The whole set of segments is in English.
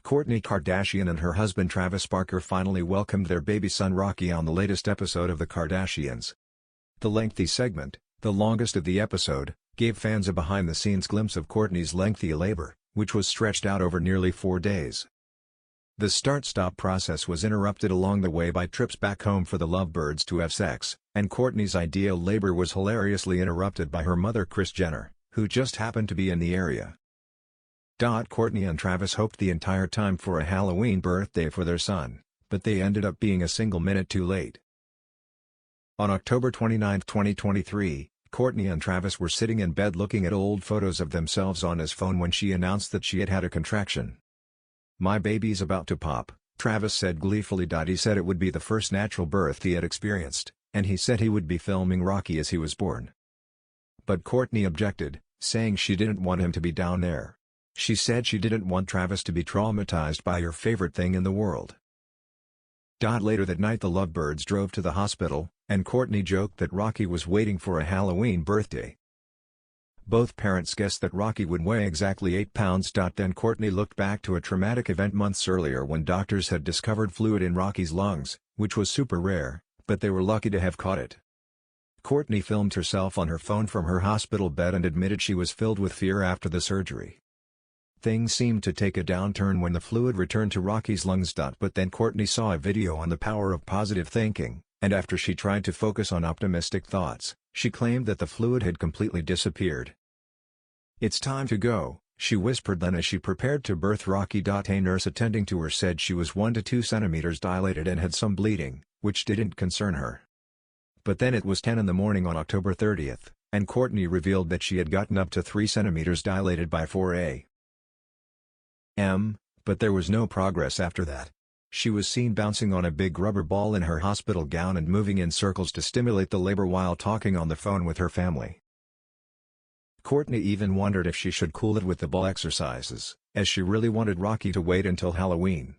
Kourtney Kardashian and her husband Travis Barker finally welcomed their baby son Rocky on the latest episode of The Kardashians. The lengthy segment, the longest of the episode, gave fans a behind-the-scenes glimpse of Kourtney's lengthy labor, which was stretched out over nearly 4 days. The start-stop process was interrupted along the way by trips back home for the lovebirds to have sex, and Kourtney's ideal labor was hilariously interrupted by her mother Kris Jenner, who just happened to be in the area. Kourtney and Travis hoped the entire time for a Halloween birthday for their son, but they ended up being a single minute too late. On October 29, 2023, Kourtney and Travis were sitting in bed looking at old photos of themselves on his phone when she announced that she had had a contraction. "My baby's about to pop," Travis said gleefully. He said it would be the first natural birth he had experienced, and he said he would be filming Rocky as he was born. But Kourtney objected, saying she didn't want him to be down there. She said she didn't want Travis to be traumatized by her favorite thing in the world. Later that night the lovebirds drove to the hospital, and Kourtney joked that Rocky was waiting for a Halloween birthday. Both parents guessed that Rocky would weigh exactly 8 pounds. Then Kourtney looked back to a traumatic event months earlier when doctors had discovered fluid in Rocky's lungs, which was super rare, but they were lucky to have caught it. Kourtney filmed herself on her phone from her hospital bed and admitted she was filled with fear after the surgery. Things seemed to take a downturn when the fluid returned to Rocky's lungs. But then Kourtney saw a video on the power of positive thinking, and after she tried to focus on optimistic thoughts, she claimed that the fluid had completely disappeared. "It's time to go," she whispered then as she prepared to birth Rocky. A nurse attending to her said she was 1 to 2 centimeters dilated and had some bleeding, which didn't concern her. But then it was 10 in the morning on October 30th, and Kourtney revealed that she had gotten up to 3 centimeters dilated by 4 a.m., but there was no progress after that. She was seen bouncing on a big rubber ball in her hospital gown and moving in circles to stimulate the labor while talking on the phone with her family. Kourtney even wondered if she should cool it with the ball exercises, as she really wanted Rocky to wait until Halloween.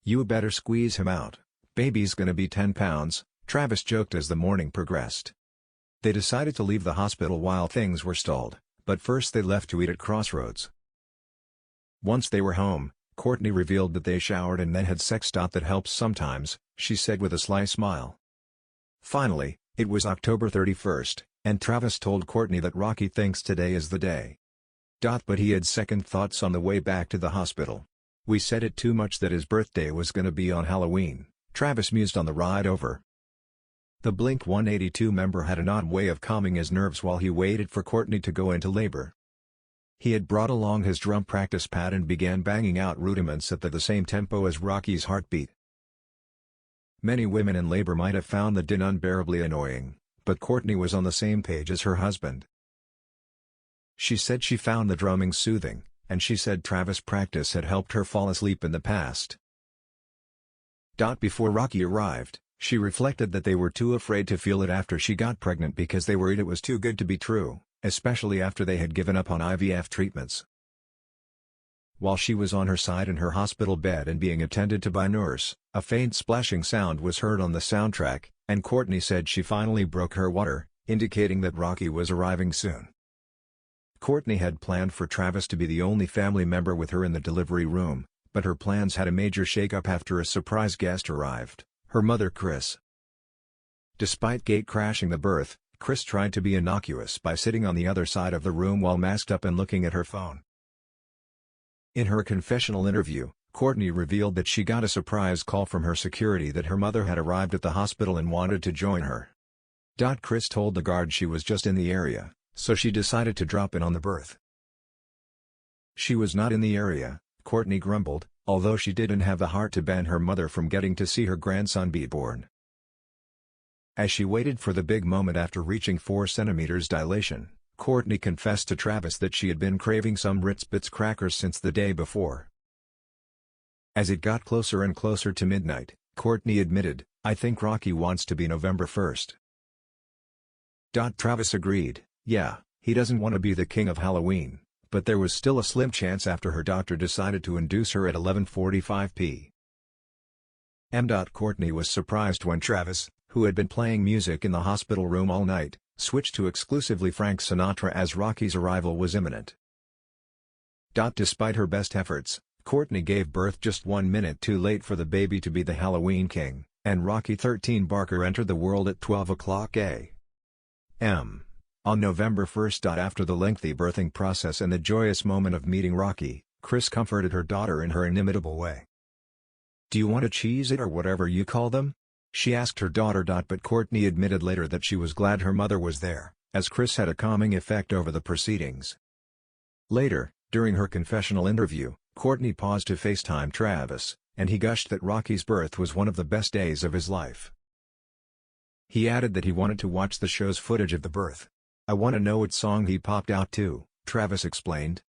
"You better squeeze him out, baby's gonna be 10 pounds, Travis joked as the morning progressed. They decided to leave the hospital while things were stalled, but first they left to eat at Crossroads. Once they were home, Kourtney revealed that they showered and then had sex. That helps sometimes, she said with a sly smile. Finally, it was October 31st, and Travis told Kourtney that Rocky thinks today is the day. But he had second thoughts on the way back to the hospital. "We said it too much that his birthday was gonna be on Halloween," Travis mused on the ride over. The Blink-182 member had an odd way of calming his nerves while he waited for Kourtney to go into labor. He had brought along his drum practice pad and began banging out rudiments at the same tempo as Rocky's heartbeat. Many women in labor might have found the din unbearably annoying, but Kourtney was on the same page as her husband. She said she found the drumming soothing, and she said Travis' practice had helped her fall asleep in the past. Before Rocky arrived, she reflected that they were too afraid to feel it after she got pregnant because they worried it was too good to be true, especially after they had given up on IVF treatments. While she was on her side in her hospital bed and being attended to by a nurse, a faint splashing sound was heard on the soundtrack, and Kourtney said she finally broke her water, indicating that Rocky was arriving soon. Kourtney had planned for Travis to be the only family member with her in the delivery room, but her plans had a major shake-up after a surprise guest arrived, her mother Kris. Despite gate-crashing the birth, Kris tried to be innocuous by sitting on the other side of the room while masked up and looking at her phone. In her confessional interview, Kourtney revealed that she got a surprise call from her security that her mother had arrived at the hospital and wanted to join her. Kris told the guard she was just in the area, so she decided to drop in on the birth. She was not in the area, Kourtney grumbled, although she didn't have the heart to ban her mother from getting to see her grandson be born. As she waited for the big moment after reaching 4 centimeters dilation, Kourtney confessed to Travis that she had been craving some Ritz Bits crackers since the day before. As it got closer and closer to midnight, Kourtney admitted, "I think Rocky wants to be November 1st. Travis agreed, "Yeah, he doesn't want to be the king of Halloween," but there was still a slim chance after her doctor decided to induce her at 11:45 p.m. Kourtney was surprised when Travis, who had been playing music in the hospital room all night, switched to exclusively Frank Sinatra as Rocky's arrival was imminent. Despite her best efforts, Kourtney gave birth just 1 minute too late for the baby to be the Halloween king, and Rocky 13 Barker entered the world at 12 o'clock a.m. on November 1. After the lengthy birthing process and the joyous moment of meeting Rocky, Kris comforted her daughter in her inimitable way. "Do you want a Cheez-It or whatever you call them?" she asked her daughter. But Kourtney admitted later that she was glad her mother was there, as Kris had a calming effect over the proceedings. Later, during her confessional interview, Kourtney paused to FaceTime Travis, and he gushed that Rocky's birth was one of the best days of his life. He added that he wanted to watch the show's footage of the birth. "I want to know what song he popped out to," Travis explained.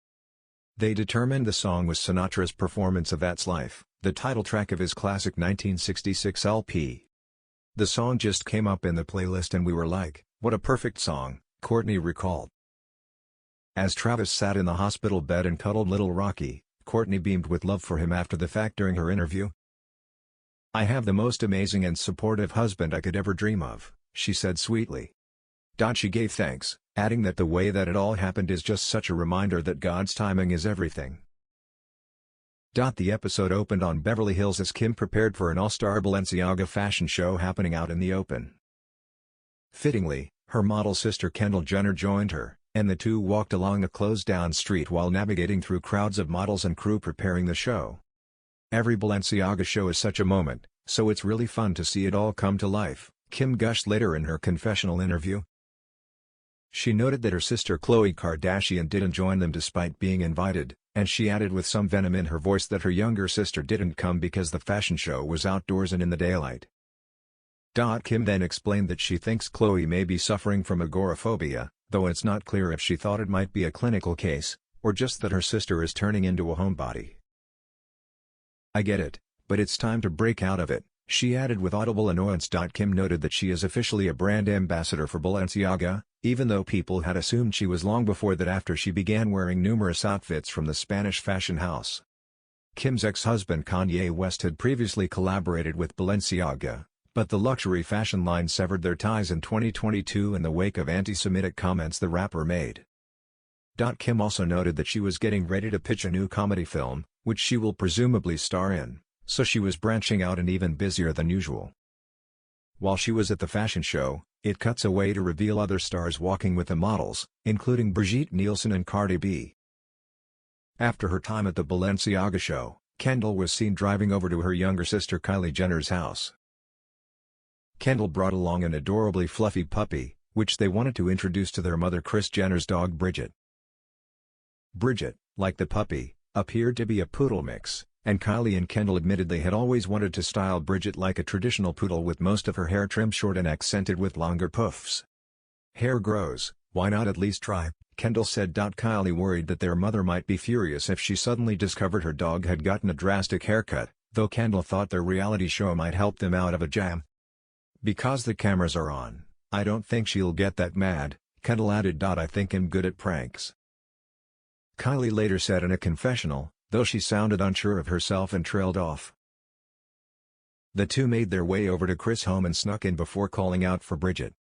They determined the song was Sinatra's performance of That's Life, the title track of his classic 1966 LP. "The song just came up in the playlist and we were like, what a perfect song," Kourtney recalled. As Travis sat in the hospital bed and cuddled little Rocky, Kourtney beamed with love for him after the fact during her interview. "I have the most amazing and supportive husband I could ever dream of," she said sweetly. She gave thanks, adding that the way that it all happened is just such a reminder that God's timing is everything. The episode opened on Beverly Hills as Kim prepared for an all-star Balenciaga fashion show happening out in the open. Fittingly, her model sister Kendall Jenner joined her, and the two walked along a closed-down street while navigating through crowds of models and crew preparing the show. "Every Balenciaga show is such a moment, so it's really fun to see it all come to life," Kim gushed later in her confessional interview. She noted that her sister Khloe Kardashian didn't join them despite being invited, and she added with some venom in her voice that her younger sister didn't come because the fashion show was outdoors and in the daylight. Kim then explained that she thinks Khloe may be suffering from agoraphobia, though it's not clear if she thought it might be a clinical case, or just that her sister is turning into a homebody. "I get it, but it's time to break out of it," she added with audible annoyance. Kim noted that she is officially a brand ambassador for Balenciaga, even though people had assumed she was long before that after she began wearing numerous outfits from the Spanish fashion house. Kim's ex-husband Kanye West had previously collaborated with Balenciaga, but the luxury fashion line severed their ties in 2022 in the wake of anti-Semitic comments the rapper made. Kim also noted that she was getting ready to pitch a new comedy film, which she will presumably star in, so she was branching out and even busier than usual. While she was at the fashion show, it cuts away to reveal other stars walking with the models, including Brigitte Nielsen and Cardi B. After her time at the Balenciaga show, Kendall was seen driving over to her younger sister Kylie Jenner's house. Kendall brought along an adorably fluffy puppy, which they wanted to introduce to their mother Kris Jenner's dog Bridget. Bridget, like the puppy, appeared to be a poodle mix, and Kylie and Kendall admitted they had always wanted to style Bridget like a traditional poodle with most of her hair trimmed short and accented with longer puffs. "Hair grows, why not at least try?" Kendall said. Kylie worried that their mother might be furious if she suddenly discovered her dog had gotten a drastic haircut, though Kendall thought their reality show might help them out of a jam. "Because the cameras are on, I don't think she'll get that mad," Kendall added. "I think I'm good at pranks." Kylie later said in a confessional, though she sounded unsure of herself and trailed off. The two made their way over to Kris' home and snuck in before calling out for Bridget.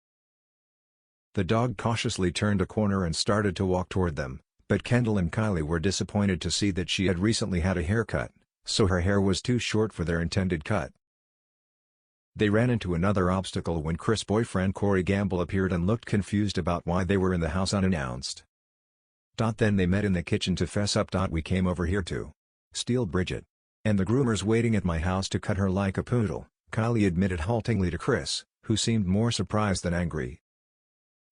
The dog cautiously turned a corner and started to walk toward them, but Kendall and Kylie were disappointed to see that she had recently had a haircut, so her hair was too short for their intended cut. They ran into another obstacle when Kris' boyfriend Corey Gamble appeared and looked confused about why they were in the house unannounced. Then they met in the kitchen to fess up. "We came over here to steal Bridget. And the groomer's waiting at my house to cut her like a poodle," Kylie admitted haltingly to Kris, who seemed more surprised than angry.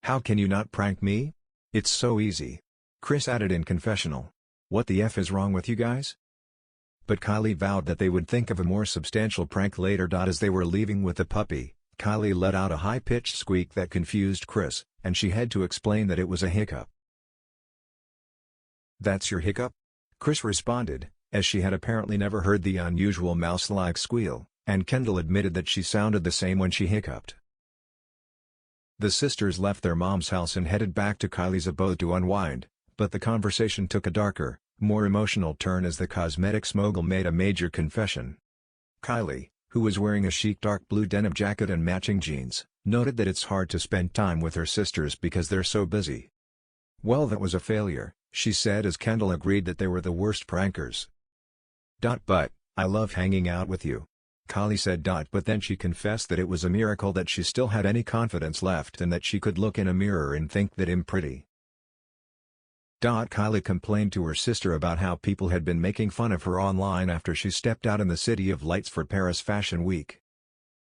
"How can you not prank me? It's so easy," Kris added in confessional. "What the F is wrong with you guys?" But Kylie vowed that they would think of a more substantial prank later. As they were leaving with the puppy, Kylie let out a high-pitched squeak that confused Kris, and she had to explain that it was a hiccup. "That's your hiccup?" Kris responded, as she had apparently never heard the unusual mouse-like squeal, and Kendall admitted that she sounded the same when she hiccuped. The sisters left their mom's house and headed back to Kylie's abode to unwind, but the conversation took a darker, more emotional turn as the cosmetics mogul made a major confession. Kylie, who was wearing a chic dark blue denim jacket and matching jeans, noted that it's hard to spend time with her sisters because they're so busy. "Well, that was a failure," she said as Kendall agreed that they were the worst prankers. But, I love hanging out with you. Kylie said. But then she confessed that it was a miracle that she still had any confidence left and that she could look in a mirror and think that I'm pretty. Kylie complained to her sister about how people had been making fun of her online after she stepped out in the City of Lights for Paris Fashion Week.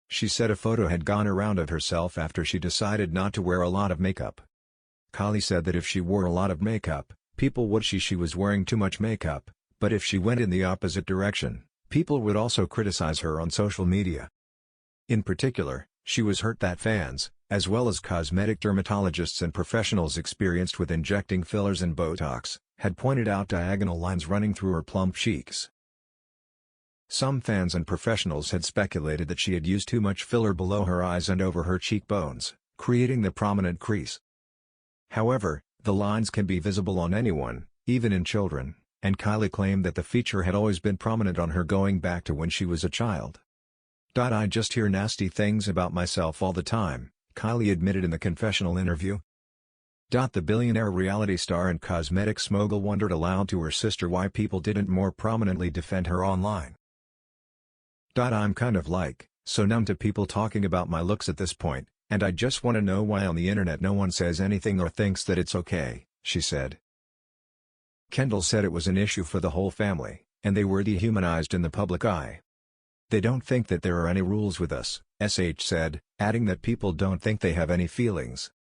She said a photo had gone around of herself after she decided not to wear a lot of makeup. Kylie said that if she wore a lot of makeup, people would say she was wearing too much makeup, but if she went in the opposite direction, people would also criticize her on social media. In particular, she was hurt that fans, as well as cosmetic dermatologists and professionals experienced with injecting fillers and Botox, had pointed out diagonal lines running through her plump cheeks. Some fans and professionals had speculated that she had used too much filler below her eyes and over her cheekbones, creating the prominent crease. However, the lines can be visible on anyone, even in children, and Kylie claimed that the feature had always been prominent on her going back to when she was a child. I just hear nasty things about myself all the time, Kylie admitted in the confessional interview. The billionaire reality star and cosmetics mogul wondered aloud to her sister why people didn't more prominently defend her online. I'm kind of so numb to people talking about my looks at this point, and I just want to know why on the internet no one says anything or thinks that it's okay, she said. Kendall said it was an issue for the whole family, and they were dehumanized in the public eye. They don't think that there are any rules with us, SH said, adding that people don't think they have any feelings.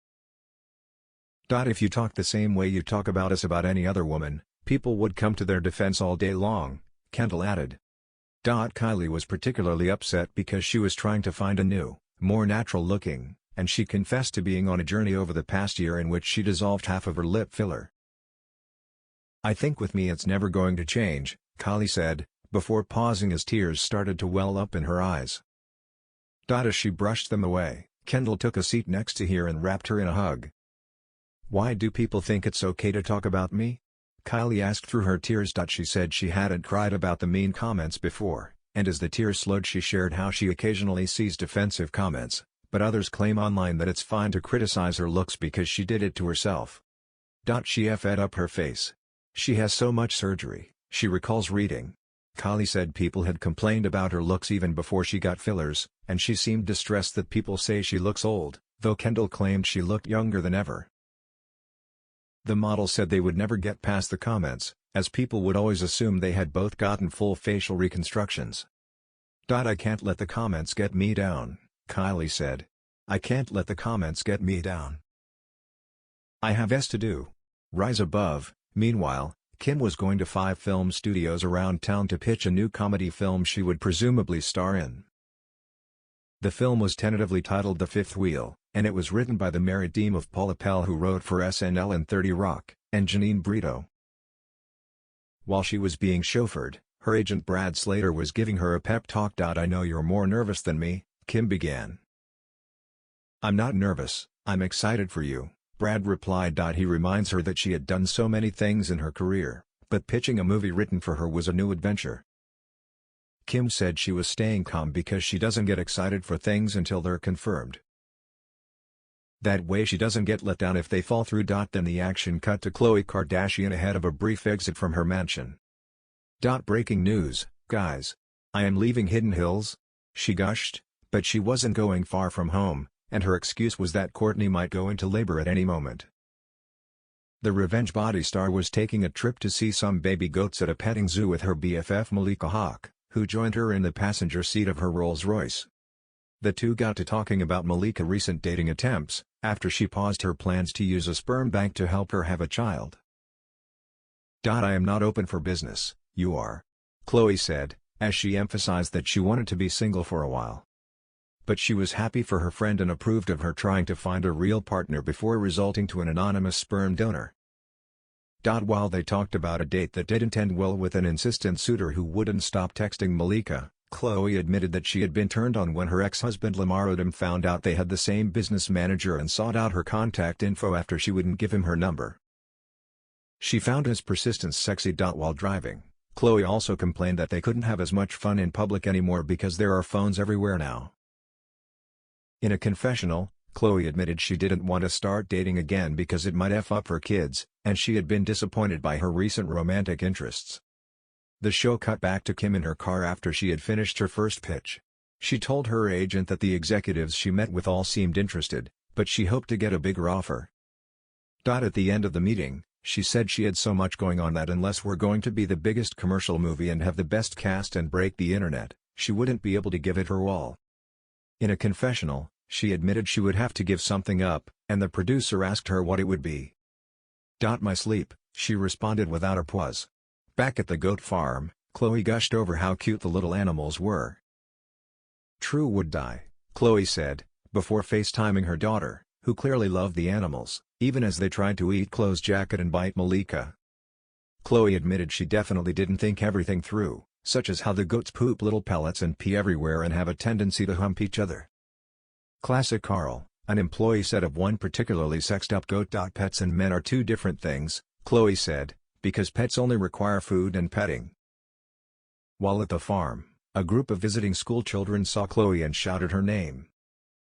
If you talk the same way you talk about us about any other woman, people would come to their defense all day long, Kendall added. Kylie was particularly upset because she was trying to find a new, more natural looking, and she confessed to being on a journey over the past year in which she dissolved half of her lip filler. I think with me it's never going to change, Kylie said, before pausing as tears started to well up in her eyes. As she brushed them away, Kendall took a seat next to her and wrapped her in a hug. Why do people think it's okay to talk about me? Kylie asked through her tears. She said she hadn't cried about the mean comments before, and as the tears slowed she shared how she occasionally sees defensive comments, but others claim online that it's fine to criticize her looks because she did it to herself. She effed up her face. She has so much surgery, she recalls reading. Kylie said people had complained about her looks even before she got fillers, and she seemed distressed that people say she looks old, though Kendall claimed she looked younger than ever. The model said they would never get past the comments, as people would always assume they had both gotten full facial reconstructions. I can't let the comments get me down, Kylie said. I can't let the comments get me down. I have to do. Rise above. Meanwhile, Kim was going to 5 film studios around town to pitch a new comedy film she would presumably star in. The film was tentatively titled The Fifth Wheel, and it was written by the married team of Paula Pell, who wrote for SNL and 30 Rock, and Janine Brito. While she was being chauffeured, her agent Brad Slater was giving her a pep talk. I know you're more nervous than me, Kim began. I'm not nervous, I'm excited for you, Brad replied. He reminds her that she had done so many things in her career, but pitching a movie written for her was a new adventure. Kim said she was staying calm because she doesn't get excited for things until they're confirmed. That way she doesn't get let down if they fall through. Then the action cut to Kourtney Kardashian ahead of a brief exit from her mansion. Breaking news, guys. I am leaving Hidden Hills, she gushed, but she wasn't going far from home, and her excuse was that Kourtney might go into labor at any moment. The revenge body star was taking a trip to see some baby goats at a petting zoo with her BFF Malika Hawk, who joined her in the passenger seat of her Rolls-Royce. The two got to talking about Malika's recent dating attempts, after she paused her plans to use a sperm bank to help her have a child. I am not open for business, you are, Khloe said, as she emphasized that she wanted to be single for a while. But she was happy for her friend and approved of her trying to find a real partner before resulting to an anonymous sperm donor. While they talked about a date that didn't end well with an insistent suitor who wouldn't stop texting Malika, Khloe admitted that she had been turned on when her ex-husband Lamar Odom found out they had the same business manager and sought out her contact info after she wouldn't give him her number. She found his persistence sexy. While driving, Khloe also complained that they couldn't have as much fun in public anymore because there are phones everywhere now. In a confessional, Khloe admitted she didn't want to start dating again because it might F up her kids, and she had been disappointed by her recent romantic interests. The show cut back to Kim in her car after she had finished her first pitch. She told her agent that the executives she met with all seemed interested, but she hoped to get a bigger offer. At the end of the meeting, she said she had so much going on that unless we're going to be the biggest commercial movie and have the best cast and break the internet, she wouldn't be able to give it her all. In a confessional, she admitted she would have to give something up, and the producer asked her what it would be. My sleep, she responded without a pause. Back at the goat farm, Khloe gushed over how cute the little animals were. True would die, Khloe said, before FaceTiming her daughter, who clearly loved the animals, even as they tried to eat Khloe's jacket and bite Malika. Khloe admitted she definitely didn't think everything through, such as how the goats poop little pellets and pee everywhere and have a tendency to hump each other. Classic Carl, an employee said of one particularly sexed up goat. Pets and men are two different things, Khloe said, because pets only require food and petting. While at the farm, a group of visiting school children saw Khloe and shouted her name.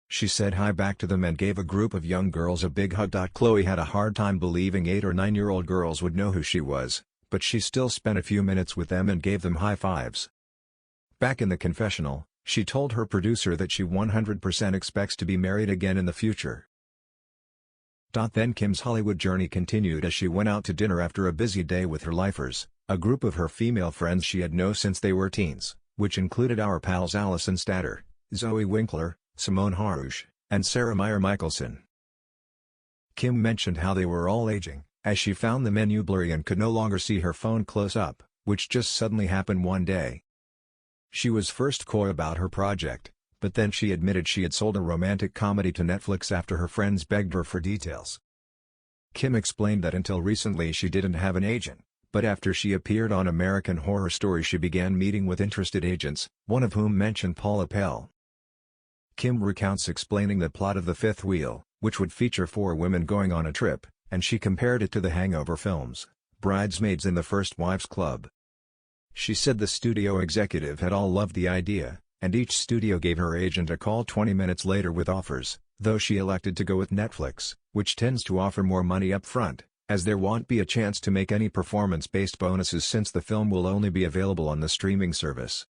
She said hi back to them and gave a group of young girls a big hug. Khloe had a hard time believing 8 or 9-year-old girls would know who she was, but she still spent a few minutes with them and gave them high fives. Back in the confessional, she told her producer that she 100% expects to be married again in the future. Then Kim's Hollywood journey continued as she went out to dinner after a busy day with her lifers, a group of her female friends she had known since they were teens, which included our pals Allison Statter, Zoe Winkler, Simone Harouche, and Sarah Meyer Michelson. Kim mentioned how they were all aging, as she found the menu blurry and could no longer see her phone close up, which just suddenly happened one day. She was first coy about her project, but then she admitted she had sold a romantic comedy to Netflix after her friends begged her for details. Kim explained that until recently she didn't have an agent, but after she appeared on American Horror Story she began meeting with interested agents, one of whom mentioned Paula Pell. Kim recounts explaining the plot of The Fifth Wheel, which would feature 4 women going on a trip, and she compared it to the Hangover films, Bridesmaids and The First Wives Club. She said the studio executive had all loved the idea, and each studio gave her agent a call 20 minutes later with offers, though she elected to go with Netflix, which tends to offer more money up front, as there won't be a chance to make any performance-based bonuses since the film will only be available on the streaming service.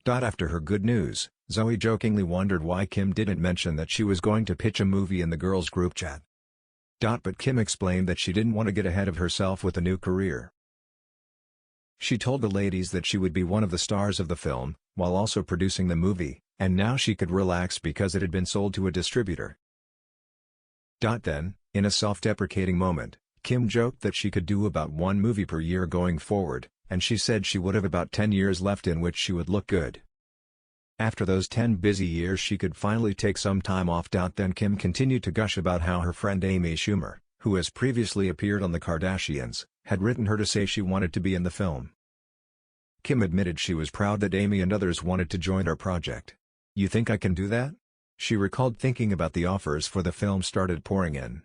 After her good news, Zoe jokingly wondered why Kim didn't mention that she was going to pitch a movie in the girls' group chat. But Kim explained that she didn't want to get ahead of herself with a new career. She told the ladies that she would be one of the stars of the film, while also producing the movie, and now she could relax because it had been sold to a distributor. Then, in a self-deprecating moment, Kim joked that she could do about 1 movie per year going forward, and she said she would have about 10 years left in which she would look good. After those 10 busy years she could finally take some time off. Then Kim continued to gush about how her friend Amy Schumer, who has previously appeared on the Kardashians, had written her to say she wanted to be in the film. Kim admitted she was proud that Amy and others wanted to join her project. "You think I can do that?" she recalled, thinking about the offers for the film started pouring in.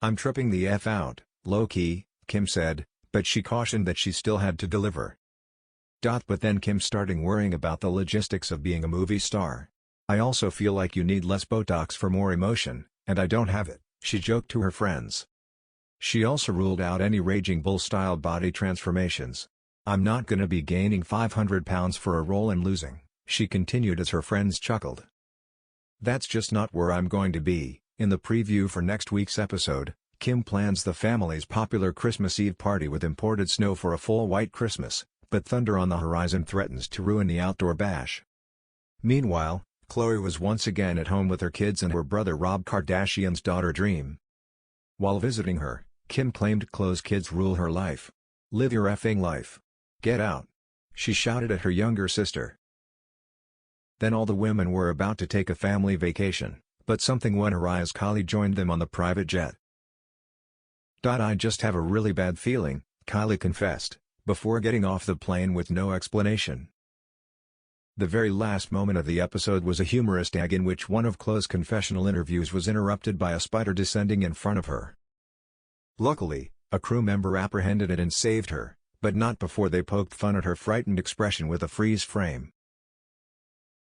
"I'm tripping the F out, low-key," Kim said, but she cautioned that she still had to deliver. But then Kim started worrying about the logistics of being a movie star. "I also feel like you need less Botox for more emotion, and I don't have it," she joked to her friends. She also ruled out any Raging Bull-style body transformations. "I'm not gonna be gaining 500 pounds for a role and losing," she continued as her friends chuckled. "That's just not where I'm going to be." In the preview for next week's episode, Kim plans the family's popular Christmas Eve party with imported snow for a full white Christmas, but thunder on the horizon threatens to ruin the outdoor bash. Meanwhile, Khloe was once again at home with her kids and her brother Rob Kardashian's daughter Dream. While visiting her, Kim claimed Khloe's kids rule her life. "Live your effing life. Get out," she shouted at her younger sister. Then all the women were about to take a family vacation, but something went awry as Kylie joined them on the private jet. "I just have a really bad feeling," Kylie confessed, before getting off the plane with no explanation. The very last moment of the episode was a humorous gag in which one of Khloe's confessional interviews was interrupted by a spider descending in front of her. Luckily, a crew member apprehended it and saved her, but not before they poked fun at her frightened expression with a freeze frame.